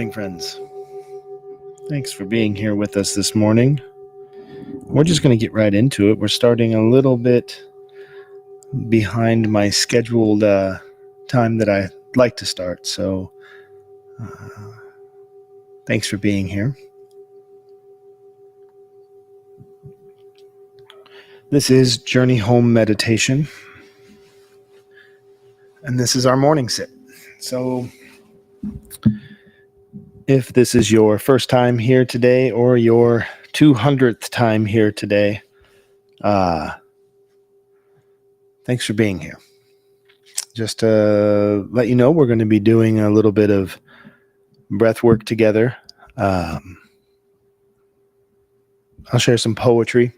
morning, friends. Thanks for being here with us this morning. We're just going to get right into it. We're starting a little bit behind my scheduled time that I like to start, so thanks for being here. This is Journey Home Meditation, and this is our morning sit. So if this is your first time here today or your 200th time here today, thanks for being here. Just to let you know, we're going to be doing a little bit of breath work together. I'll share some poetry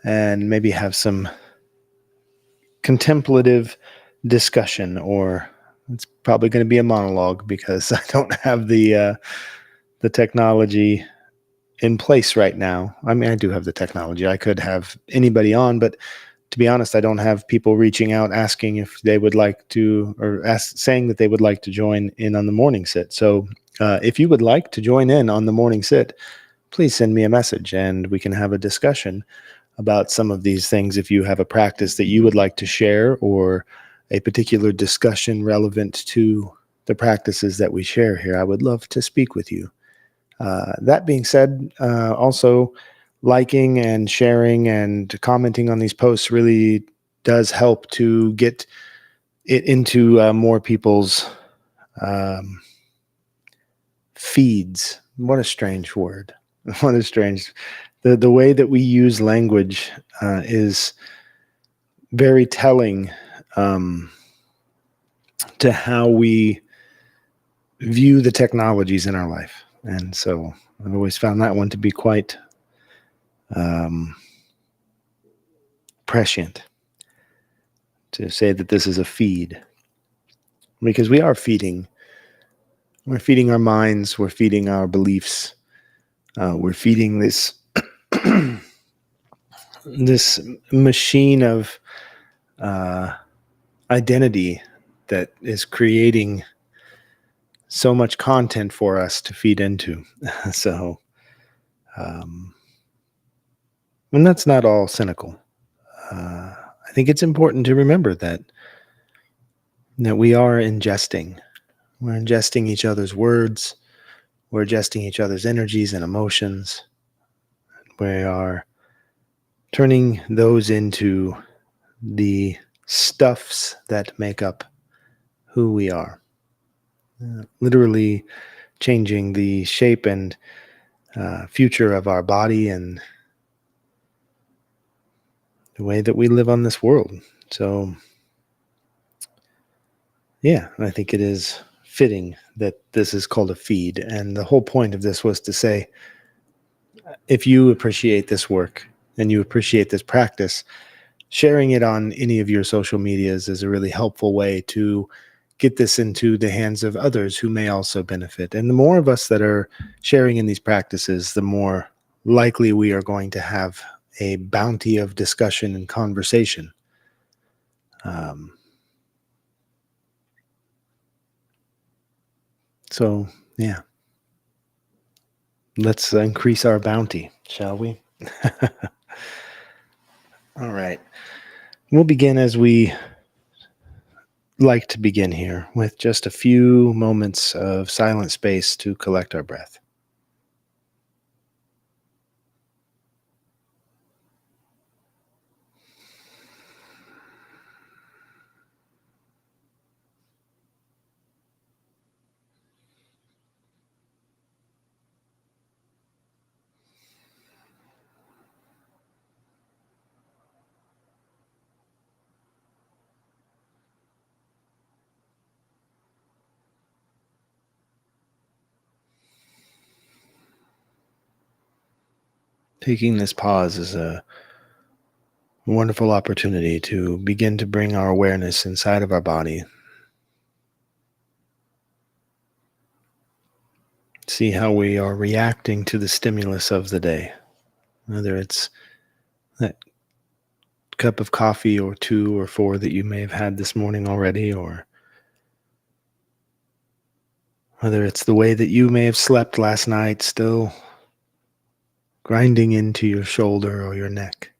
and maybe have some contemplative discussion, or it's probably going to be a monologue because I don't have the technology in place right now. I mean, I do have the technology. I could have anybody on, but to be honest, I don't have people reaching out asking if they would like to, or saying that they would like to join in on the morning sit. So if you would like to join in on the morning sit, please send me a message and we can have a discussion about some of these things. If you have a practice that you would like to share or a particular discussion relevant to the practices that we share here, I would love to speak with you. That being said, also liking and sharing and commenting on these posts really does help to get it into more people's feeds. What a strange word. What a strange... The way that we use language is very telling to how we view the technologies in our life. And so I've always found that one to be quite prescient, to say that this is a feed, because we are feeding. We're feeding our minds. We're feeding our beliefs. We're feeding this this machine of identity that is creating so much content for us to feed into. So, and that's not all cynical. I think it's important to remember that we are ingesting. We're ingesting each other's words. We're ingesting each other's energies and emotions. We are turning those into the stuffs that make up who we are. Literally changing the shape and future of our body and the way that we live on this world. So, yeah, I think it is fitting that this is called a feed. And the whole point of this was to say, if you appreciate this work and you appreciate this practice, sharing it on any of your social medias is a really helpful way to get this into the hands of others who may also benefit. And the more of us that are sharing in these practices, the more likely we are going to have a bounty of discussion and conversation. So, yeah. Let's increase our bounty, shall we? All right. We'll begin as we like to begin here, with just a few moments of silent space to collect our breath. Taking this pause is a wonderful opportunity to begin to bring our awareness inside of our body. See how we are reacting to the stimulus of the day, whether it's that cup of coffee or 2 or 4 that you may have had this morning already, or Whether it's the way that you may have slept last night, still grinding into your shoulder or your neck.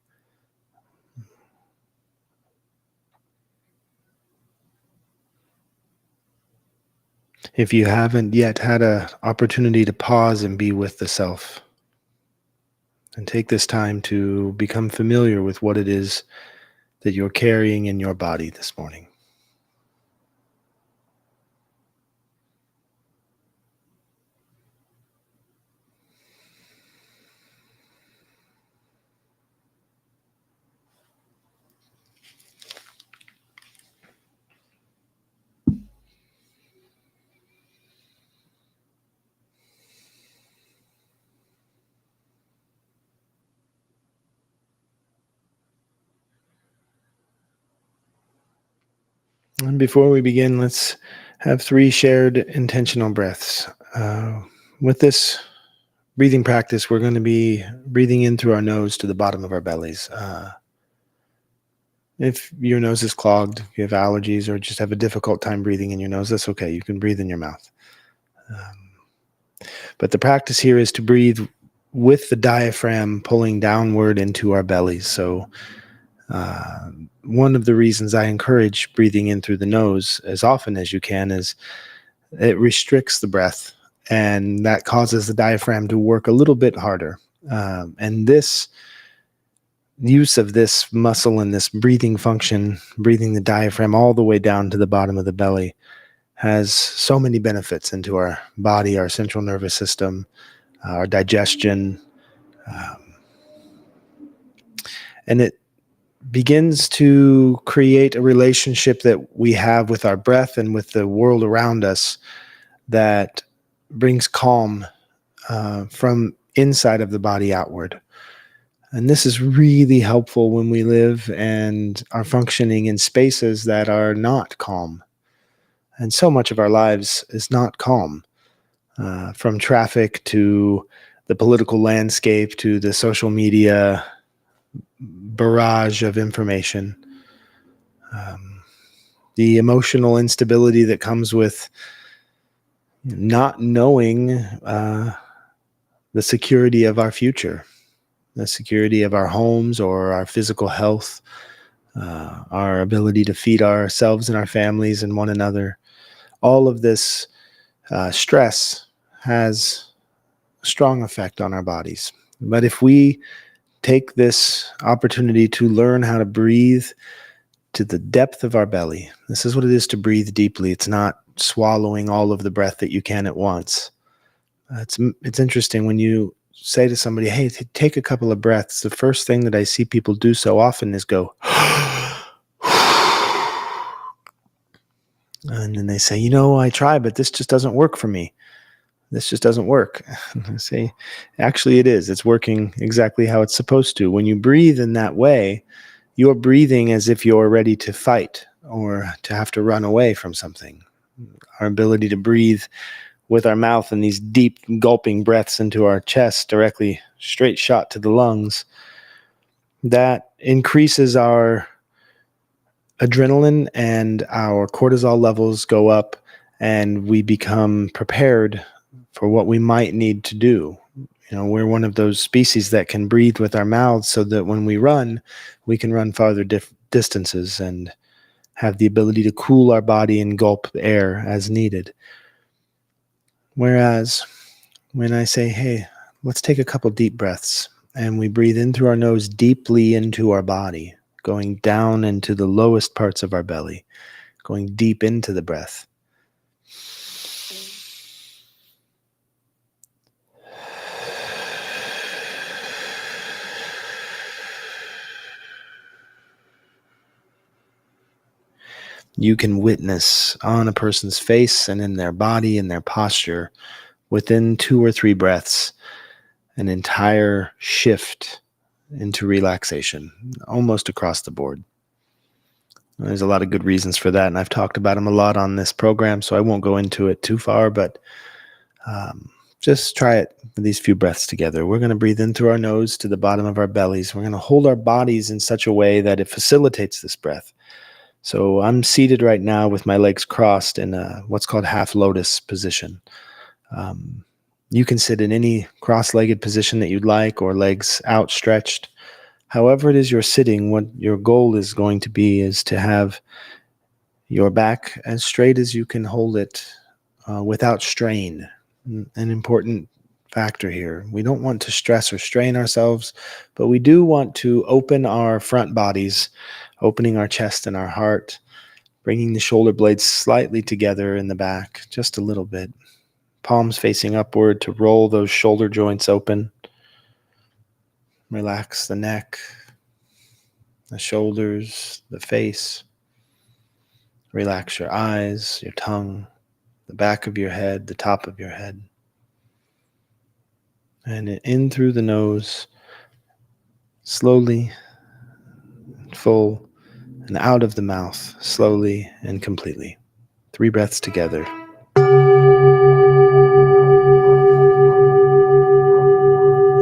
If you haven't yet had an opportunity to pause and be with the self, and take this time to become familiar with what it is that you're carrying in your body this morning. And before we begin, let's have 3 shared intentional breaths. With this breathing practice, we're going to be breathing in through our nose to the bottom of our bellies. If your nose is clogged, if you have allergies, or just have a difficult time breathing in your nose, that's okay. You can breathe in your mouth. But the practice here is to breathe with the diaphragm pulling downward into our bellies. So one of the reasons I encourage breathing in through the nose as often as you can is it restricts the breath, and that causes the diaphragm to work a little bit harder. And this use of this muscle and this breathing function, breathing the diaphragm all the way down to the bottom of the belly, has so many benefits into our body, our central nervous system, our digestion. And it begins to create a relationship that we have with our breath and with the world around us that brings calm from inside of the body outward. And this is really helpful when we live and are functioning in spaces that are not calm. And so much of our lives is not calm, from traffic to the political landscape to the social media barrage of information. The emotional instability that comes with not knowing the security of our future, the security of our homes or our physical health, our ability to feed ourselves and our families and one another. All of this stress has a strong effect on our bodies. But if we take this opportunity to learn how to breathe to the depth of our belly, this is what it is to breathe deeply. It's not swallowing all of the breath that you can at once. It's interesting when you say to somebody, hey, take a couple of breaths. The first thing that I see people do so often is go, and then they say, I try, but this just doesn't work for me. This just doesn't work. And I say, actually, it is. It's working exactly how it's supposed to. When you breathe in that way, you're breathing as if you're ready to fight or to have to run away from something. Our ability to breathe with our mouth and these deep gulping breaths into our chest, directly straight shot to the lungs, that increases our adrenaline and our cortisol levels go up, and we become prepared for what we might need to do. We're one of those species that can breathe with our mouths so that when we run, we can run farther distances and have the ability to cool our body and gulp air as needed. Whereas when I say, hey, let's take a couple deep breaths, and we breathe in through our nose deeply into our body, going down into the lowest parts of our belly, going deep into the breath. You can witness on a person's face and in their body and their posture, within 2 or 3 breaths, an entire shift into relaxation, almost across the board. There's a lot of good reasons for that, and I've talked about them a lot on this program, so I won't go into it too far, but just try it with these few breaths together. We're going to breathe in through our nose to the bottom of our bellies. We're going to hold our bodies in such a way that it facilitates this breath. So I'm seated right now with my legs crossed in what's called half lotus position. Um, you can sit in any cross-legged position that you'd like, or legs outstretched. However it is you're sitting, what your goal is going to be is to have your back as straight as you can hold it without strain. An important factor here. We don't want to stress or strain ourselves, but we do want to open our front bodies, opening our chest and our heart, bringing the shoulder blades slightly together in the back, just a little bit. Palms facing upward to roll those shoulder joints open. Relax the neck, the shoulders, the face. Relax your eyes, your tongue, the back of your head, the top of your head. And in through the nose, slowly, full, and out of the mouth, slowly and completely. 3 breaths together.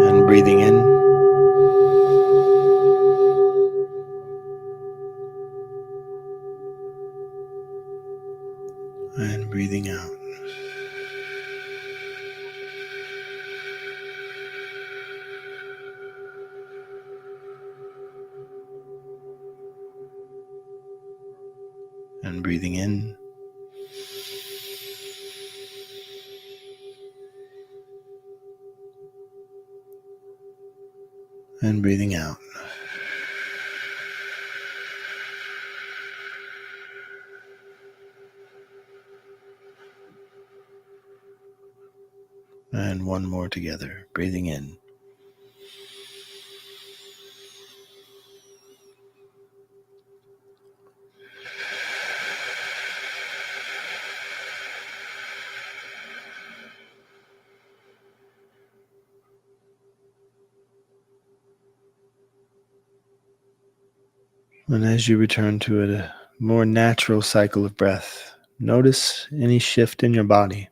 And breathing in. And breathing out. And breathing in. And breathing out. And one more together. Breathing in. And as you return to a more natural cycle of breath, notice any shift in your body.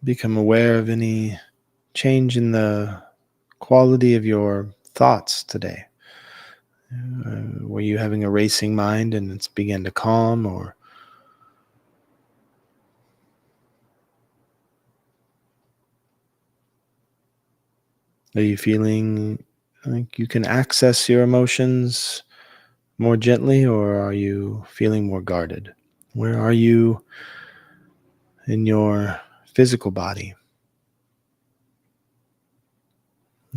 Become aware of any change in the quality of your thoughts today. Were you having a racing mind and it's began to calm, or are you feeling like you can access your emotions more gently, or are you feeling more guarded? Where are you in your physical body?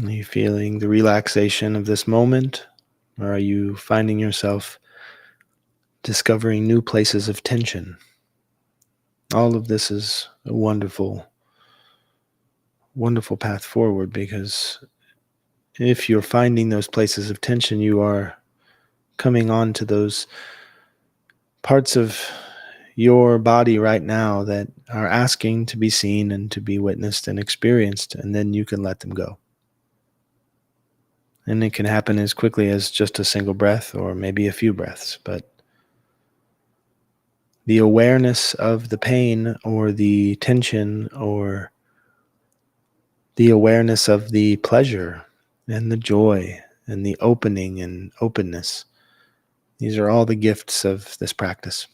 Are you feeling the relaxation of this moment, or are you finding yourself discovering new places of tension? All of this is a wonderful, wonderful path forward, because if you're finding those places of tension, you are coming on to those parts of your body right now that are asking to be seen and to be witnessed and experienced, and then you can let them go. And it can happen as quickly as just a single breath or maybe a few breaths, but the awareness of the pain or the tension, or the awareness of the pleasure and the joy and the opening and openness, these are all the gifts of this practice.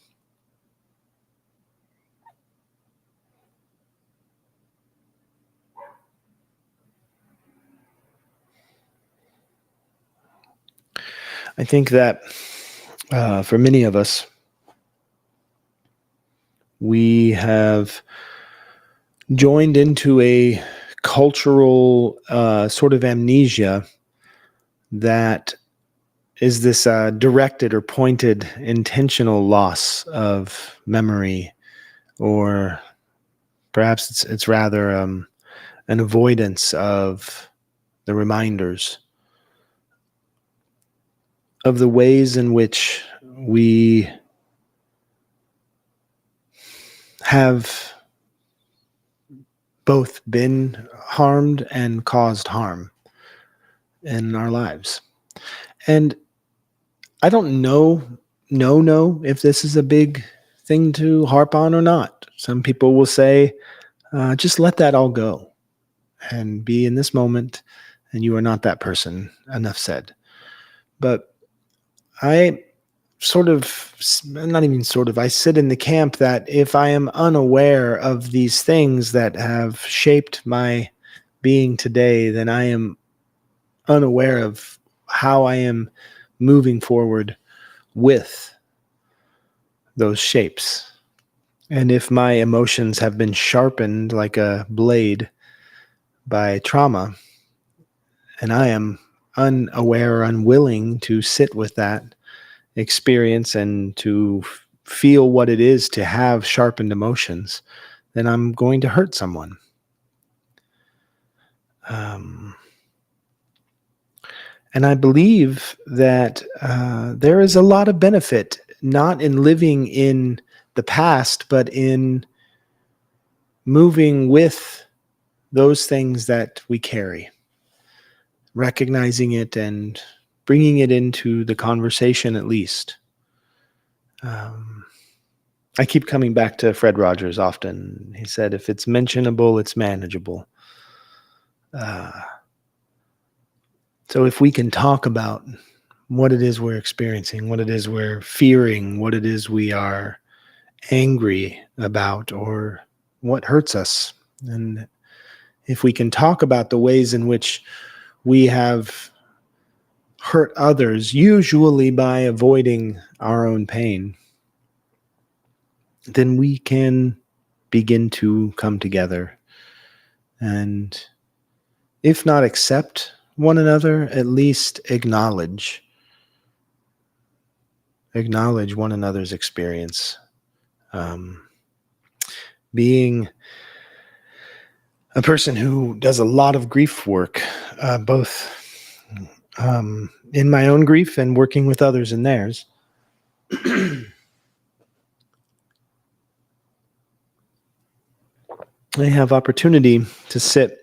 I think that for many of us, we have joined into a cultural sort of amnesia that is this directed or pointed intentional loss of memory, or perhaps it's rather an avoidance of the reminders of the ways in which we have both been harmed and caused harm in our lives. And I don't know if this is a big thing to harp on or not. Some people will say, just let that all go and be in this moment, and you are not that person. Enough said. But I sort of, not even sort of, I sit in the camp that if I am unaware of these things that have shaped my being today, then I am unaware of how I am moving forward with those shapes. And if my emotions have been sharpened like a blade by trauma, and I am unaware or unwilling to sit with that experience and to feel what it is to have sharpened emotions, then I'm going to hurt someone. And I believe that there is a lot of benefit, not in living in the past, but in moving with those things that we carry, recognizing it and bringing it into the conversation at least. I keep coming back to Fred Rogers often. He said, if it's mentionable, it's manageable. So if we can talk about what it is we're experiencing, what it is we're fearing, what it is we are angry about, or what hurts us, and if we can talk about the ways in which we have hurt others, usually by avoiding our own pain, then we can begin to come together and, if not accept one another, at least acknowledge one another's experience. Being a person who does a lot of grief work, both in my own grief and working with others in theirs, I have opportunity to sit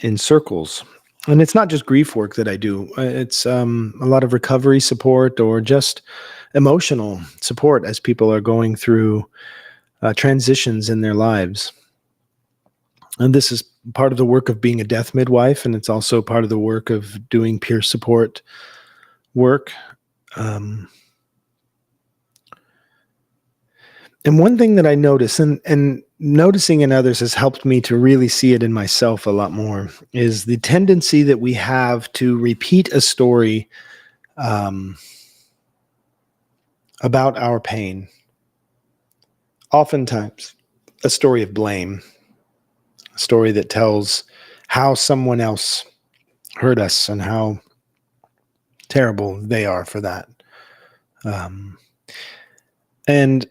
in circles. And it's not just grief work that I do. It's a lot of recovery support or just emotional support as people are going through transitions in their lives. And this is part of the work of being a death midwife, and it's also part of the work of doing peer support work. And one thing that I notice, and noticing in others has helped me to really see it in myself a lot more, is the tendency that we have to repeat a story about our pain. Oftentimes, a story of blame, a story that tells how someone else hurt us and how terrible they are for that. And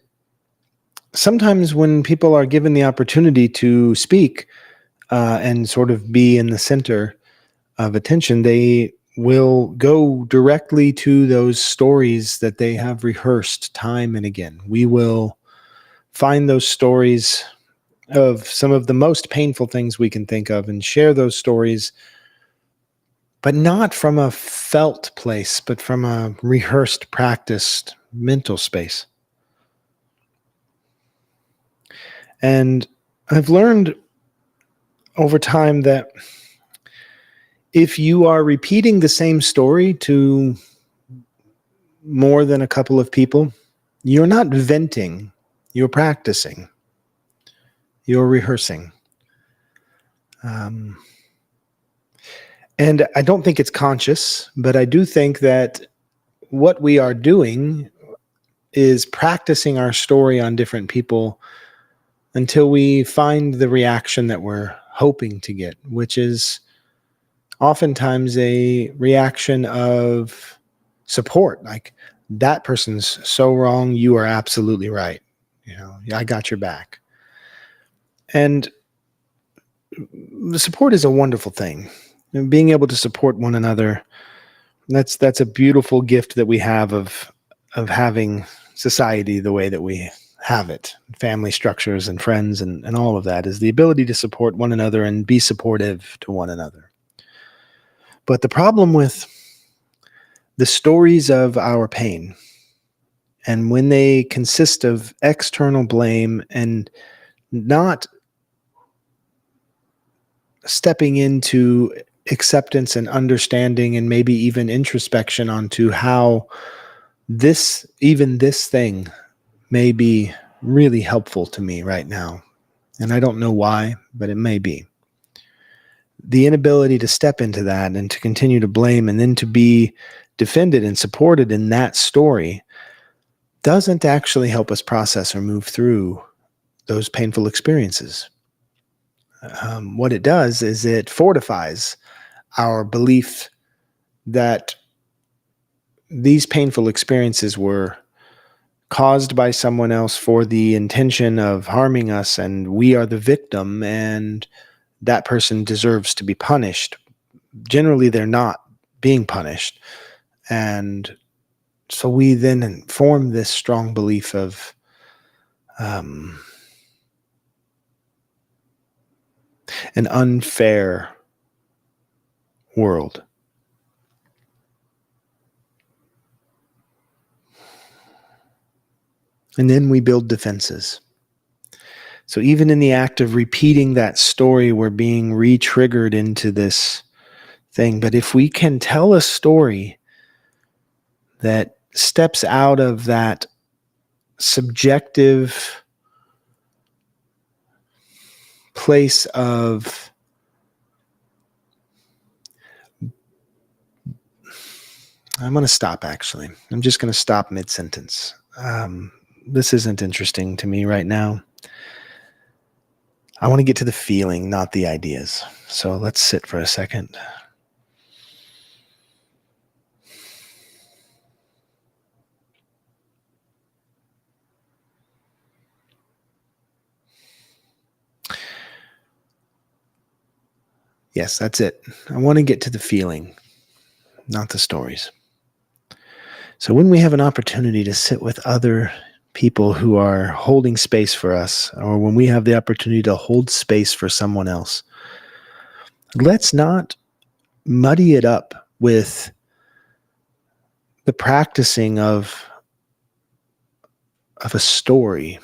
sometimes when people are given the opportunity to speak and sort of be in the center of attention, they will go directly to those stories that they have rehearsed time and again. We will find those stories of some of the most painful things we can think of and share those stories, but not from a felt place, but from a rehearsed, practiced mental space. And I've learned over time that if you are repeating the same story to more than a couple of people, you're not venting, you're practicing, you're rehearsing. And I don't think it's conscious, but I do think that what we are doing is practicing our story on different people until we find the reaction that we're hoping to get, which is oftentimes a reaction of support. Like, that person's so wrong, you are absolutely right. I got your back. And the support is a wonderful thing. And being able to support one another, that's a beautiful gift that we have of having society the way that we have it, family structures and friends and all of that, is the ability to support one another and be supportive to one another. But the problem with the stories of our pain And when they consist of external blame and not stepping into acceptance and understanding and maybe even introspection onto how this thing may be really helpful to me right now. And I don't know why, but it may be. The inability to step into that and to continue to blame and then to be defended and supported in that story doesn't actually help us process or move through those painful experiences. What it does is it fortifies our belief that these painful experiences were caused by someone else for the intention of harming us, and we are the victim, and that person deserves to be punished. Generally, they're not being punished. And so we then form this strong belief of an unfair world. And then we build defenses. So even in the act of repeating that story, we're being re-triggered into this thing. But if we can tell a story that steps out of that subjective place of I'm going to stop, actually. I'm just going to stop mid-sentence. This isn't interesting to me right now. I want to get to the feeling, not the ideas. So let's sit for a second. Yes, that's it. I want to get to the feeling, not the stories. So when we have an opportunity to sit with other people who are holding space for us, or when we have the opportunity to hold space for someone else, let's not muddy it up with the practicing of a story.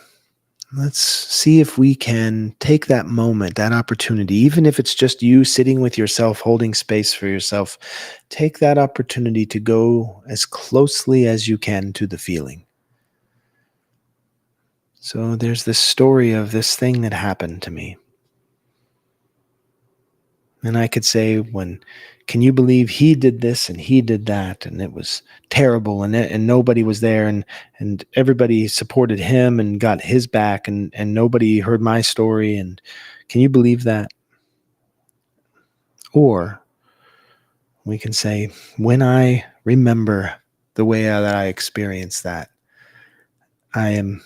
Let's see if we can take that moment, that opportunity, even if it's just you sitting with yourself, holding space for yourself, take that opportunity to go as closely as you can to the feeling. So there's this story of this thing that happened to me. And I could say, can you believe he did this and he did that, and it was terrible, and nobody was there, and everybody supported him and got his back, and nobody heard my story, and can you believe that? Or we can say, when I remember the way that I experienced that, I am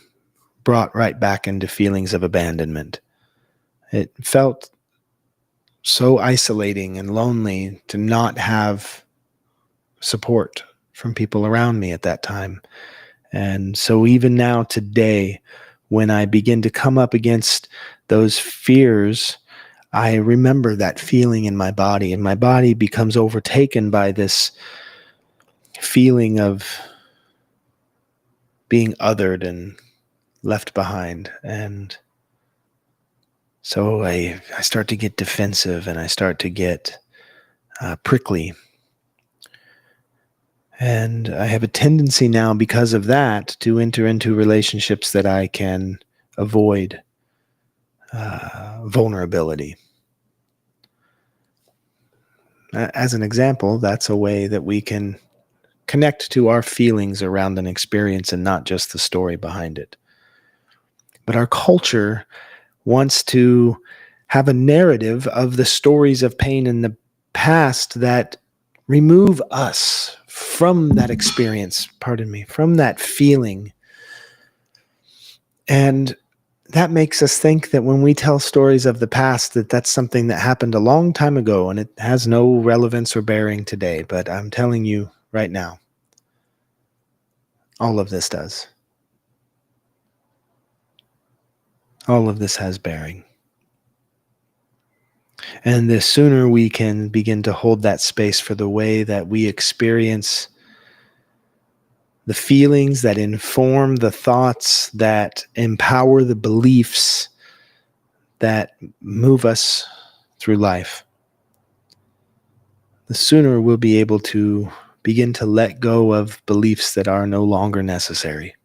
brought right back into feelings of abandonment. It felt so isolating and lonely to not have support from people around me at that time. And so even now today, when I begin to come up against those fears, I remember that feeling in my body, and my body becomes overtaken by this feeling of being othered and left behind. And so I start to get defensive, and I start to get prickly. And I have a tendency now, because of that, to enter into relationships that I can avoid vulnerability. As an example, that's a way that we can connect to our feelings around an experience and not just the story behind it. But our culture wants to have a narrative of the stories of pain in the past that remove us from that experience, from that feeling. And that makes us think that when we tell stories of the past, that's something that happened a long time ago and it has no relevance or bearing today. But I'm telling you right now, all of this does. All of this has bearing. And the sooner we can begin to hold that space for the way that we experience the feelings that inform the thoughts, that empower the beliefs that move us through life, the sooner we'll be able to begin to let go of beliefs that are no longer necessary.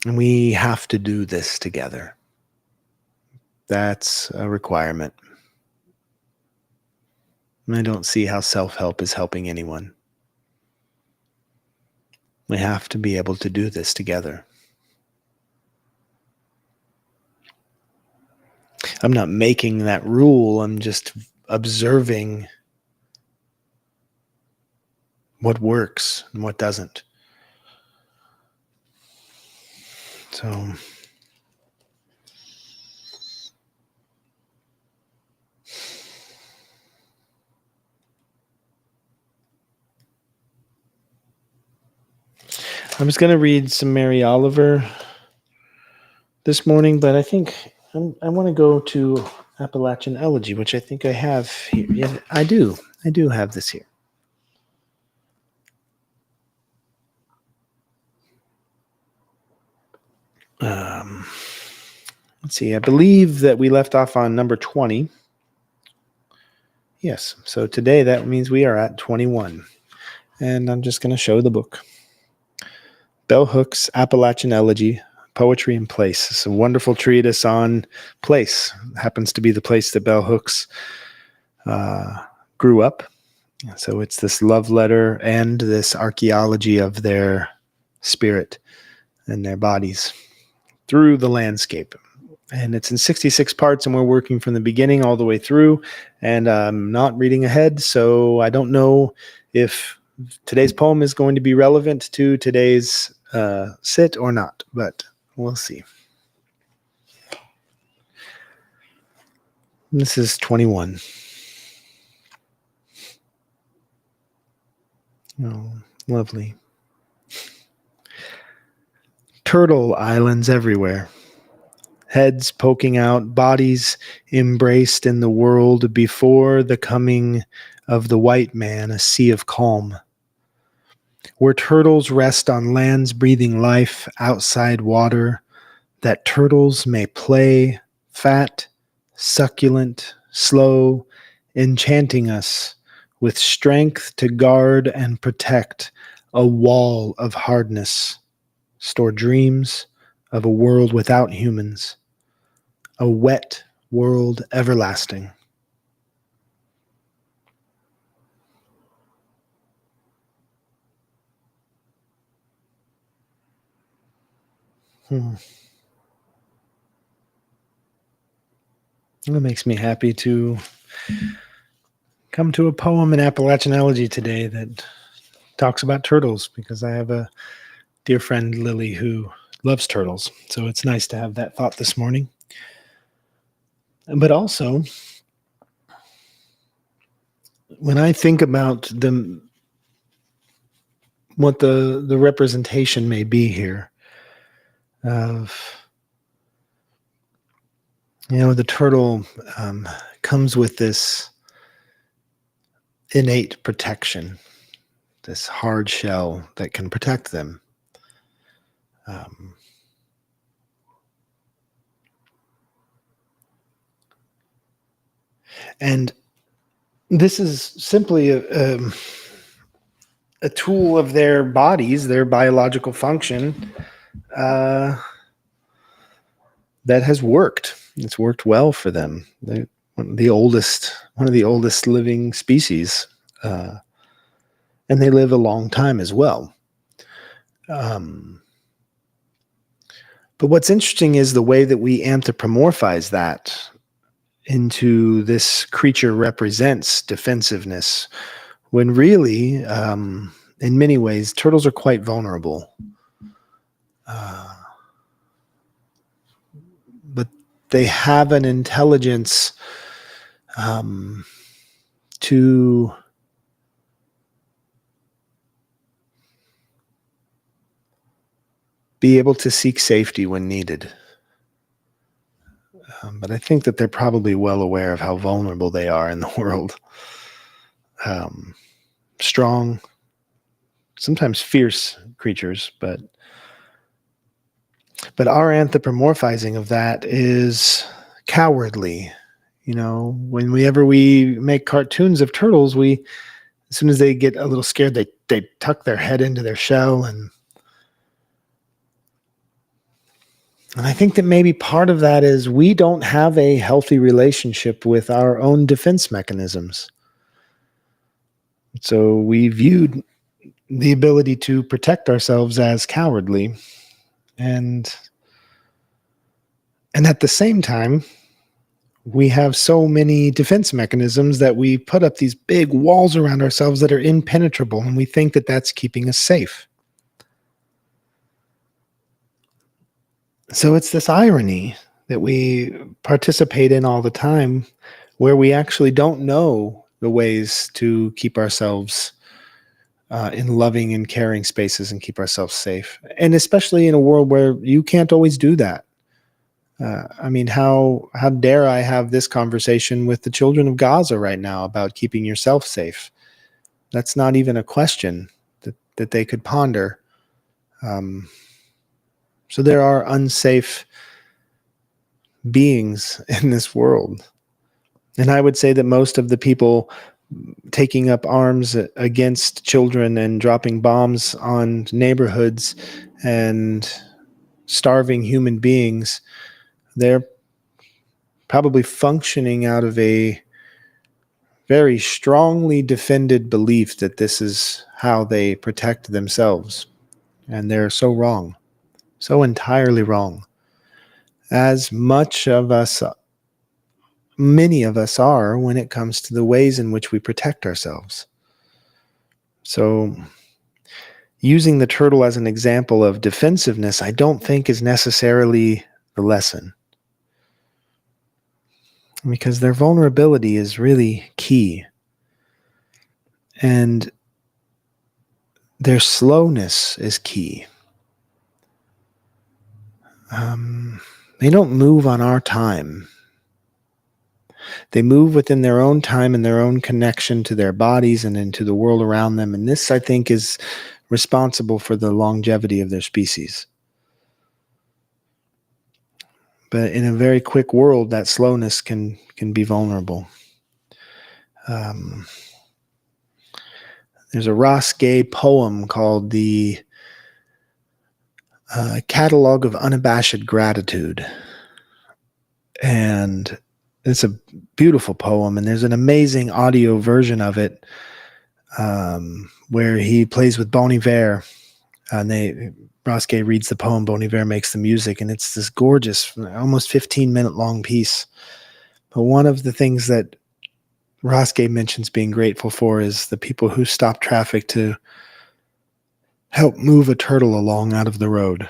And we have to do this together. That's a requirement. I don't see how self-help is helping anyone. We have to be able to do this together. I'm not making that rule. I'm just observing what works and what doesn't. So I was going to read some Mary Oliver this morning, but I think I want to go to Appalachian Elegy, which I think I have here. Yeah, I do have this here. Let's see. I believe that we left off on number 20. Yes. So today that means we are at 21. And I'm just going to show the book. Bell Hooks, Appalachian Elegy, Poetry and Place. It's a wonderful treatise on place. It happens to be the place that Bell Hooks grew up. So it's this love letter and this archaeology of their spirit and their bodies through the landscape. And it's in 66 parts, and we're working from the beginning all the way through. And I'm not reading ahead, so I don't know if today's poem is going to be relevant to today's sit or not, but we'll see. This is 21. Oh, lovely. Turtle islands everywhere. Heads poking out, bodies embraced in the world before the coming of the white man, a sea of calm. Where turtles rest on lands breathing life outside water, that turtles may play, fat, succulent, slow, enchanting us with strength to guard and protect a wall of hardness, store dreams of a world without humans, a wet world everlasting. It makes me happy to come to a poem in Appalachian Elegy today that talks about turtles, because I have a dear friend, Lily, who loves turtles. So it's nice to have that thought this morning. But also, when I think about what the representation may be here of, the turtle comes with this innate protection, this hard shell that can protect them. And this is simply a tool of their bodies, their biological function, that has worked. It's worked well for them. They're one of the oldest living species, and they live a long time as well. But what's interesting is the way that we anthropomorphize that into this creature represents defensiveness, when really, in many ways, turtles are quite vulnerable. But they have an intelligence to be able to seek safety when needed. But I think that they're probably well aware of how vulnerable they are in the world. Strong, sometimes fierce creatures, but our anthropomorphizing of that is cowardly. Whenever we make cartoons of turtles, as soon as they get a little scared, they tuck their head into their shell, and I think that maybe part of that is we don't have a healthy relationship with our own defense mechanisms. So we viewed the ability to protect ourselves as cowardly, and at the same time, we have so many defense mechanisms that we put up these big walls around ourselves that are impenetrable, and we think that that's keeping us safe. So it's this irony that we participate in all the time, where we actually don't know the ways to keep ourselves in loving and caring spaces and keep ourselves safe. And especially in a world where you can't always do that. I mean, how dare I have this conversation with the children of Gaza right now about keeping yourself safe? That's not even a question that they could ponder. So there are unsafe beings in this world. And I would say that most of the people taking up arms against children and dropping bombs on neighborhoods and starving human beings, they're probably functioning out of a very strongly defended belief that this is how they protect themselves. And they're so wrong, so entirely wrong. As much of us, many of us are, when it comes to the ways in which we protect ourselves. So using the turtle as an example of defensiveness, I don't think is necessarily the lesson. Because their vulnerability is really key. And their slowness is key. They don't move on our time. They move within their own time and their own connection to their bodies and into the world around them. And this, I think, is responsible for the longevity of their species. But in a very quick world, that slowness can be vulnerable. There's a Ross Gay poem called the Catalog of Unabashed Gratitude. And it's a beautiful poem, and there's an amazing audio version of it where he plays with Bon Iver. Ross Gay reads the poem, Bon Iver makes the music, and it's this gorgeous, almost 15-minute long piece. But one of the things that Ross Gay mentions being grateful for is the people who stop traffic to help move a turtle along out of the road.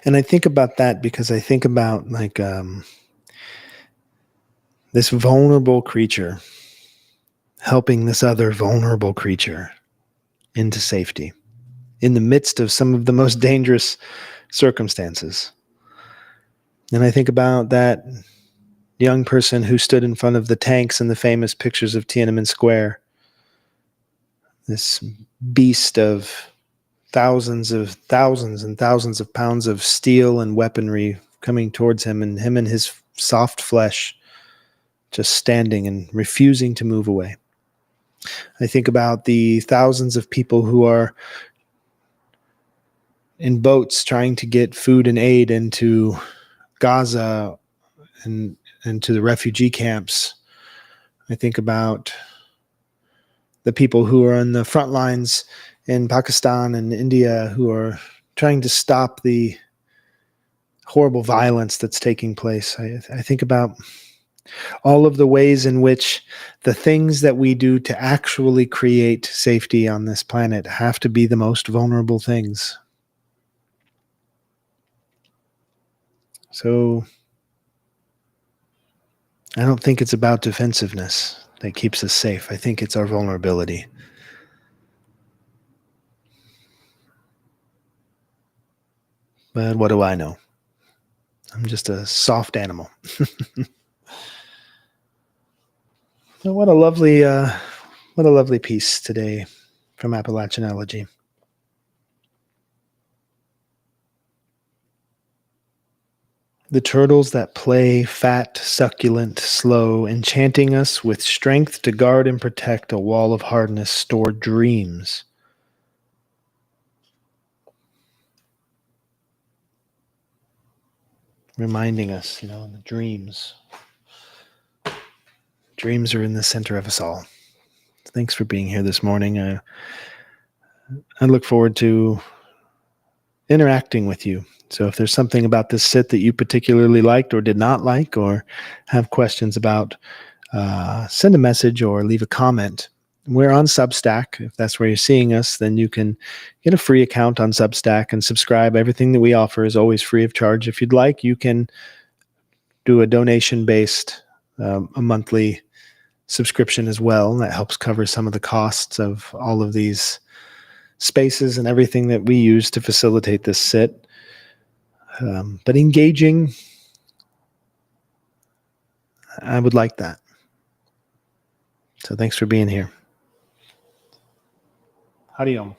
And I think about that because I think about this vulnerable creature helping this other vulnerable creature into safety in the midst of some of the most dangerous circumstances. And I think about that young person who stood in front of the tanks in the famous pictures of Tiananmen Square. This beast of thousands and thousands of pounds of steel and weaponry coming towards him, and him and his soft flesh just standing and refusing to move away. I think about the thousands of people who are in boats trying to get food and aid into Gaza and to the refugee camps. I think about the people who are on the front lines in Pakistan and India who are trying to stop the horrible violence that's taking place. I think about all of the ways in which the things that we do to actually create safety on this planet have to be the most vulnerable things. So I don't think it's about defensiveness that keeps us safe. I think it's our vulnerability. But what do I know? I'm just a soft animal. So what a lovely What a lovely piece today from Appalachian Elegy. The turtles that play, fat, succulent, slow, enchanting us with strength to guard and protect a wall of hardness stored dreams. Reminding us, the dreams. Dreams are in the center of us all. Thanks for being here this morning. I look forward to interacting with you. So if there's something about this sit that you particularly liked or did not like or have questions about, send a message or leave a comment. We're on Substack. If that's where you're seeing us, then you can get a free account on Substack and subscribe. Everything that we offer is always free of charge. If you'd like, you can do a donation-based, a monthly subscription as well. That helps cover some of the costs of all of these spaces and everything that we use to facilitate this sit. But engaging, I would like that. So thanks for being here. Hariom.